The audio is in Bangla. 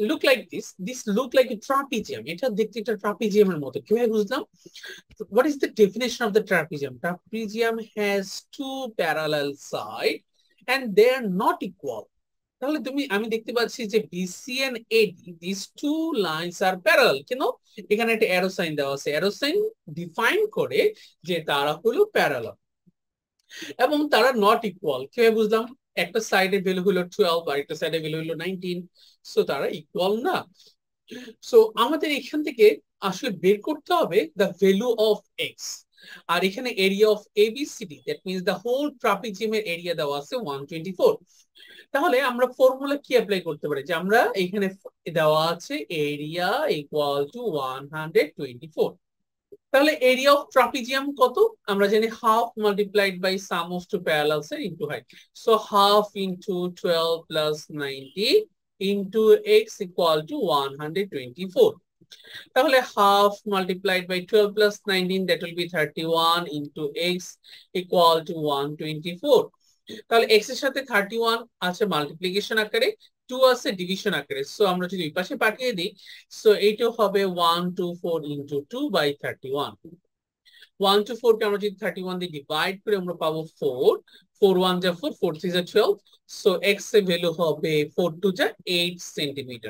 look like this look like a trapezium. এটা দেখতে একটা trapezium এর মতো। কিভাবে বুঝলাম? What is the definition of the trapezium? Trapezium has two parallel sides and they are not equal. তাহলে আমি দেখতে পাচ্ছি যে BC and AD this two lines are parallel. কেন? এখানে একটা অ্যারো সাইন দেওয়া আছে। অ্যারো সাইন ডিফাইন করে যে তারা হলো প্যারালাল এবং তারা নট ইকুয়াল। কিভাবে বুঝলাম? একটা সাইডের ভ্যালু হলো 12 আর একটা সাইডের ভ্যালু হলো 19, সো তারা ইকুয়াল না। সো আমাদের এখান থেকে আসলে বের করতে হবে দ্য ভ্যালু অফ এক্স। আর এখানে area of ABCD, that means the whole ট্রাপিজিয়ামের এরিয়া দেওয়া আছে 124। তাহলে আমরা ফর্মুলা কি অ্যাপ্লাই করতে পারি? যে আমরা এখানে দেওয়া আছে এরিয়া ইকুয়াল টু 124। তাহলে এরিয়া অফ ট্রাপিজিয়াম কত? আমরা জানি half multiplied by sum of two parallels এর into height. So half into 12 plus 90 into x equal to 124। তাহলে half multiplied by 12 plus 19, that will be 31 into x equal to 124। তাহলে এক্স এর সাথে 31 আছে মাল্টিপ্লিকেশন আকারে, 2 আছে ডিভিশন আকারে। সো আমরা যদি ওই পাশে পাঠিয়ে দিই, সো এইটা হবে 124 ইনটু 2 বাই 31। 124 কে আমরা যদি 31 দিয়ে ডিভাইড করি আমরা পাবো 4। 4 1 যা 4, 4 3 যা 12। সো এক্স এর ভ্যালু হবে 4 2 যা 8 সেন্টিমিটার।